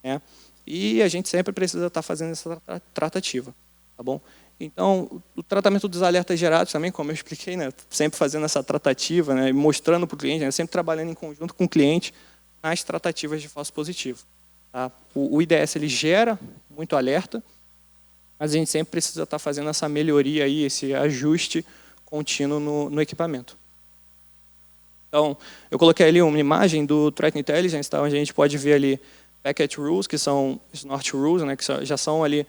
né? E a gente sempre precisa estar fazendo essa tratativa, tá bom? Então, o tratamento dos alertas gerados também, como eu expliquei, né, sempre fazendo essa tratativa, né, mostrando para o cliente, né, sempre trabalhando em conjunto com o cliente nas tratativas de falso positivo. Tá? O IDS ele gera muito alerta, mas a gente sempre precisa estar fazendo essa melhoria aí, esse ajuste contínuo no equipamento. Então, eu coloquei ali uma imagem do Threat Intelligence, tá, onde a gente pode ver ali Packet Rules, que são Snort Rules, né, que já são ali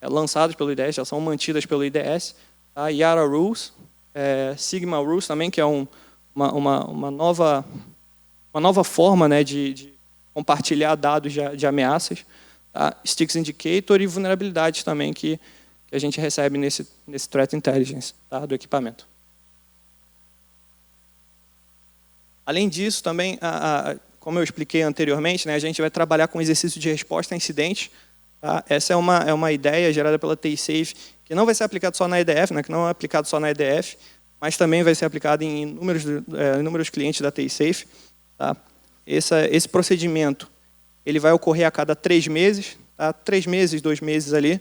lançadas pelo IDS, já são mantidas pelo IDS, tá? Yara Rules, Sigma Rules também, que é uma nova forma, né, de compartilhar dados de ameaças, tá? Sticks Indicator e vulnerabilidades também que a gente recebe nesse Threat Intelligence, tá, do equipamento. Além disso, também, como eu expliquei anteriormente, né, a gente vai trabalhar com exercício de resposta a incidentes. Tá? Essa é uma ideia gerada pela TSafe, que não vai ser aplicada só na EDF, né, que não é aplicado só na EDF, mas também vai ser aplicado em inúmeros clientes da TSafe. Tá? Esse procedimento ele vai ocorrer a cada 3 meses, tá? 3 meses, 2 meses ali,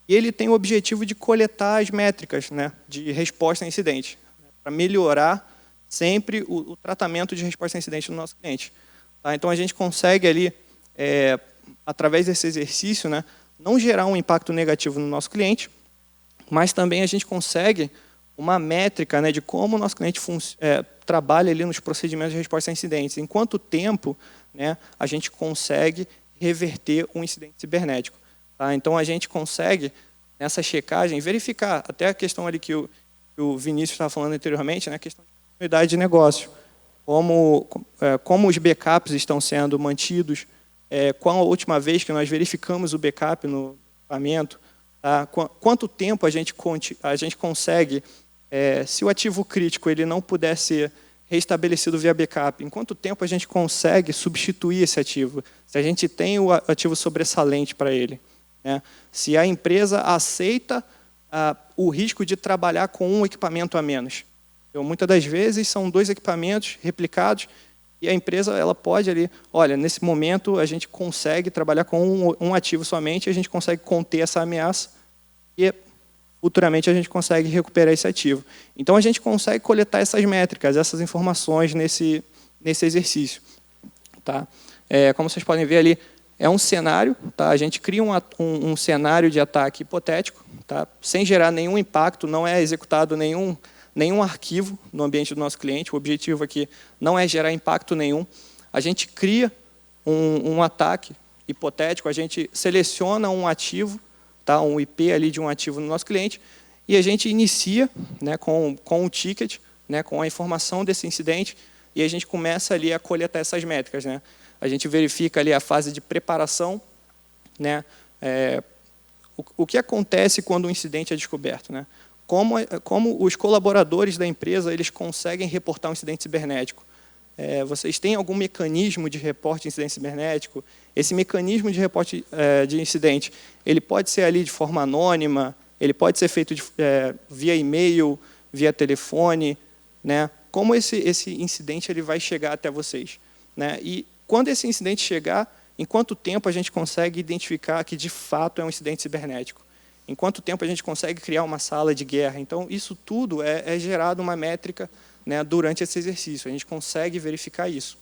e ele tem o objetivo de coletar as métricas, né, de resposta a incidente, para melhorar sempre o tratamento de resposta a incidente do nosso cliente. Tá? Então, a gente consegue ali, através desse exercício, né, não gerar um impacto negativo no nosso cliente, mas também a gente consegue uma métrica, né, de como o nosso cliente trabalha ali nos procedimentos de resposta a incidentes. Em quanto tempo, né, a gente consegue reverter um incidente cibernético. Tá? Então, a gente consegue, nessa checagem, verificar, até a questão ali que o Vinícius estava falando anteriormente, né, a questão de continuidade de negócio, como os backups estão sendo mantidos, qual a última vez que nós verificamos o backup no equipamento, tá? Quanto tempo a gente consegue, se o ativo crítico ele não puder ser restabelecido via backup, em quanto tempo a gente consegue substituir esse ativo, se a gente tem o ativo sobressalente para ele, né? Se a empresa aceita o risco de trabalhar com um equipamento a menos. Então, muitas das vezes são 2 equipamentos replicados e a empresa ela pode ali, olha, nesse momento a gente consegue trabalhar com um ativo somente, a gente consegue conter essa ameaça e futuramente a gente consegue recuperar esse ativo. Então a gente consegue coletar essas métricas, essas informações nesse exercício. Tá? Como vocês podem ver ali, é um cenário, tá? A gente cria um cenário de ataque hipotético, tá? Sem gerar nenhum impacto, não é executado nenhum arquivo no ambiente do nosso cliente. O objetivo aqui não é gerar impacto nenhum. A gente cria um ataque hipotético, a gente seleciona um ativo, tá, um IP ali de um ativo no nosso cliente, e a gente inicia, né, com um ticket, né, com a informação desse incidente, e a gente começa ali a coletar essas métricas. Né? A gente verifica ali a fase de preparação, né, o que acontece quando um incidente é descoberto. Né? Como os colaboradores da empresa eles conseguem reportar um incidente cibernético. Vocês têm algum mecanismo de reporte de incidente cibernético? Esse mecanismo de reporte de incidente, ele pode ser ali de forma anônima, ele pode ser feito via e-mail, via telefone, né? Como esse incidente ele vai chegar até vocês? Né? E quando esse incidente chegar, em quanto tempo a gente consegue identificar que de fato é um incidente cibernético? Em quanto tempo a gente consegue criar uma sala de guerra? Então, isso tudo é gerado uma métrica, né, durante esse exercício. A gente consegue verificar isso.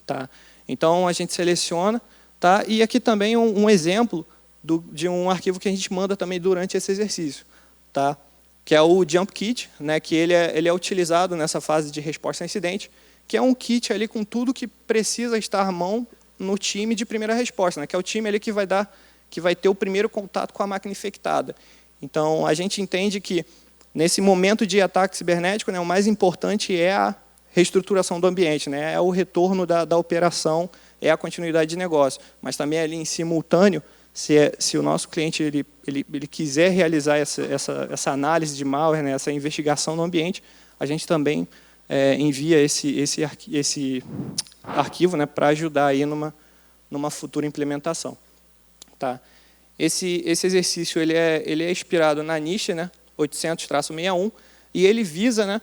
Tá? Então, a gente seleciona. Tá? E aqui também um exemplo de um arquivo que a gente manda também durante esse exercício. Tá? Que é o Jump Kit, né, que ele é utilizado nessa fase de resposta a incidente, que é um kit ali com tudo que precisa estar à mão no time de primeira resposta, né, que é o time ali que vai ter o primeiro contato com a máquina infectada. Então, a gente entende que, nesse momento de ataque cibernético, né, o mais importante é a reestruturação do ambiente, né? É o retorno da operação, é a continuidade de negócio. Mas também ali em simultâneo, se o nosso cliente ele quiser realizar essa análise de malware, né, essa investigação no ambiente, a gente também envia esse arquivo, né, para ajudar aí numa futura implementação. Tá? Esse exercício ele é inspirado na NIST, né, 800-61, e ele visa, né,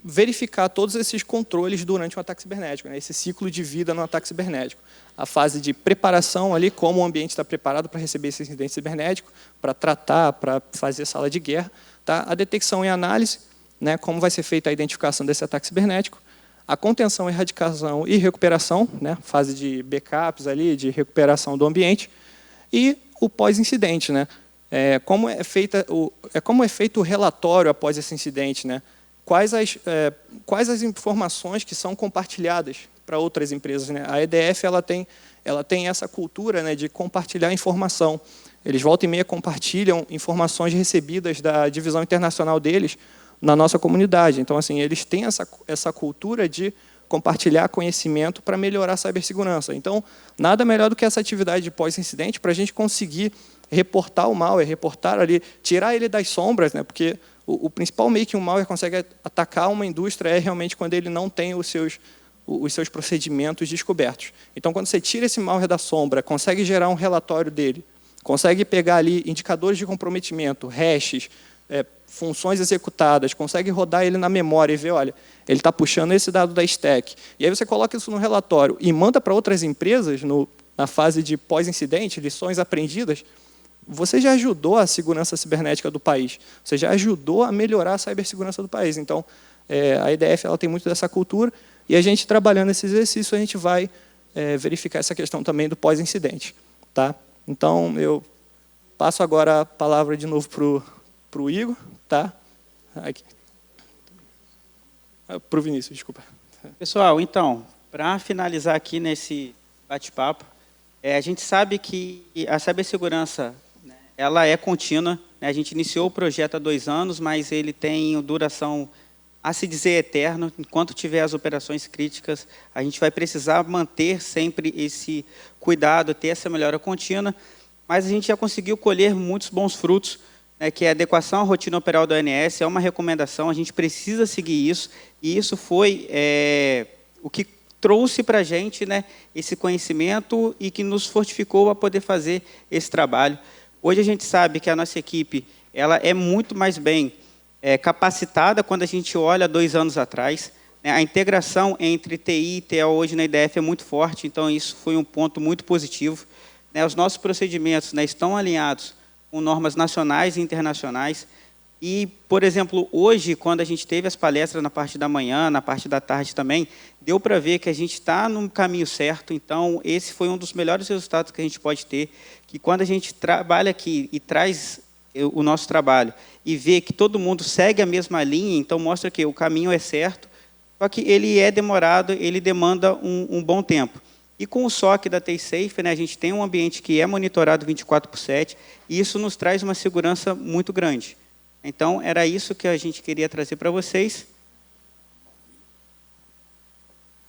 verificar todos esses controles durante um ataque cibernético, né, esse ciclo de vida no ataque cibernético. A fase de preparação, ali, como o ambiente está preparado para receber esse incidente cibernético, para tratar, para fazer sala de guerra. Tá? A detecção e análise, né, como vai ser feita a identificação desse ataque cibernético. A contenção, erradicação e recuperação, né, fase de backups, ali, de recuperação do ambiente. E o pós-incidente, né, como é feito o relatório após esse incidente, né, quais as informações que são compartilhadas para outras empresas, né? A EDF ela tem essa cultura, né, de compartilhar informação. Eles volta e meia compartilham informações recebidas da divisão internacional deles na nossa comunidade. Então, assim, eles têm essa cultura de compartilhar conhecimento para melhorar a cibersegurança. Então, nada melhor do que essa atividade de pós-incidente para a gente conseguir reportar o malware, reportar ali, tirar ele das sombras, né? Porque o principal meio que um malware consegue atacar uma indústria é realmente quando ele não tem os seus procedimentos descobertos. Então, quando você tira esse malware da sombra, consegue gerar um relatório dele, consegue pegar ali indicadores de comprometimento, hashes, funções executadas, consegue rodar ele na memória e ver, olha, ele está puxando esse dado da stack. E aí você coloca isso no relatório e manda para outras empresas, na fase de pós-incidente, lições aprendidas, você já ajudou a segurança cibernética do país, você já ajudou a melhorar a cibersegurança do país. Então, a EDF ela tem muito dessa cultura, e a gente, trabalhando esse exercício, a gente vai verificar essa questão também do pós-incidente. Tá? Então, eu passo agora a palavra de novo para o Igor. Tá? Para o Vinícius, desculpa. Pessoal, então, para finalizar aqui nesse bate-papo, a gente sabe que a cibersegurança, né, ela é contínua. Né? A gente iniciou o projeto há 2 anos, mas ele tem duração, a se dizer, eterno. Enquanto tiver as operações críticas, a gente vai precisar manter sempre esse cuidado, ter essa melhora contínua, mas a gente já conseguiu colher muitos bons frutos, né, que é a adequação à rotina operacional da ONS, é uma recomendação, a gente precisa seguir isso, e isso foi o que trouxe para a gente, né, esse conhecimento e que nos fortificou a poder fazer esse trabalho. Hoje a gente sabe que a nossa equipe ela é muito mais bem capacitada quando a gente olha 2 anos atrás. Né? A integração entre TI e TO hoje na IDF é muito forte, então isso foi um ponto muito positivo. Né? Os nossos procedimentos, né, estão alinhados com normas nacionais e internacionais. E, por exemplo, hoje, quando a gente teve as palestras na parte da manhã, na parte da tarde também, deu para ver que a gente está no caminho certo. Então, esse foi um dos melhores resultados que a gente pode ter, que quando a gente trabalha aqui e traz o nosso trabalho e vê que todo mundo segue a mesma linha, então mostra que o caminho é certo, só que ele é demorado, ele demanda um bom tempo. E com o SOC da TaySafe, né, a gente tem um ambiente que é monitorado 24/7, e isso nos traz uma segurança muito grande. Então, era isso que a gente queria trazer para vocês.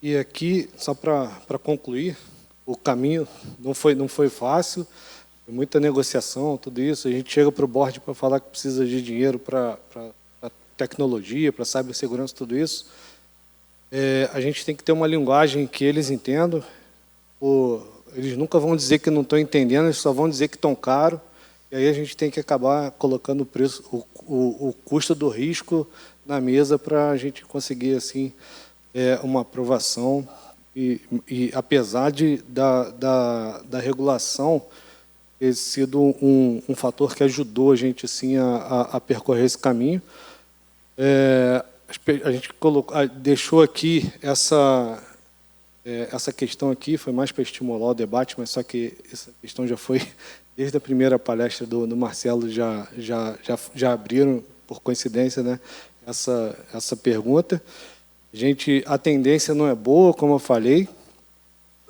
E aqui, só para concluir, o caminho não foi fácil, muita negociação, tudo isso. A gente chega para o board para falar que precisa de dinheiro para tecnologia, para cibersegurança, tudo isso. A gente tem que ter uma linguagem que eles entendam. Eles nunca vão dizer que não estão entendendo, eles só vão dizer que estão caro. E aí a gente tem que acabar colocando o preço, o custo do risco na mesa para a gente conseguir assim uma aprovação. E apesar da regulação ter sido um fator que ajudou a gente assim a percorrer esse caminho, a gente deixou aqui essa questão aqui, foi mais para estimular o debate, mas só que essa questão já foi, desde a primeira palestra do Marcelo, já abriram, por coincidência, né, essa pergunta. A tendência não é boa, como eu falei,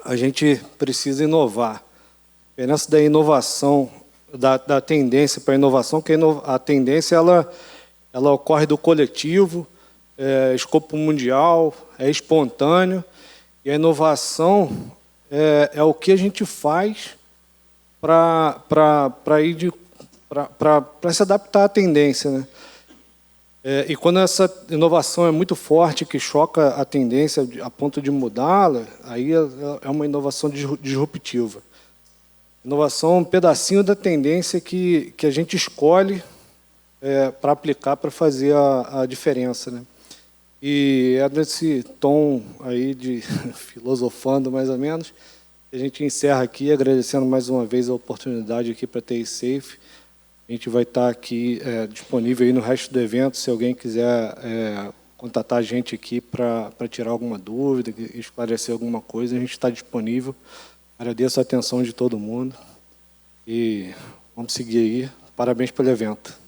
a gente precisa inovar. A diferença da inovação, da tendência para a inovação, que a tendência ela ocorre do coletivo, escopo mundial, é espontâneo, e a inovação é o que a gente faz para se adaptar à tendência, né? E quando essa inovação é muito forte, que choca a tendência a ponto de mudá-la, aí é uma inovação disruptiva. Inovação é um pedacinho da tendência que a gente escolhe para aplicar, para fazer a diferença, né? E é nesse tom aí de filosofando, mais ou menos, que a gente encerra aqui, agradecendo mais uma vez a oportunidade aqui para a TI Safe. A gente vai estar aqui disponível aí no resto do evento, se alguém quiser contatar a gente aqui para tirar alguma dúvida, esclarecer alguma coisa, a gente está disponível. Agradeço a atenção de todo mundo e vamos seguir aí. Parabéns pelo evento.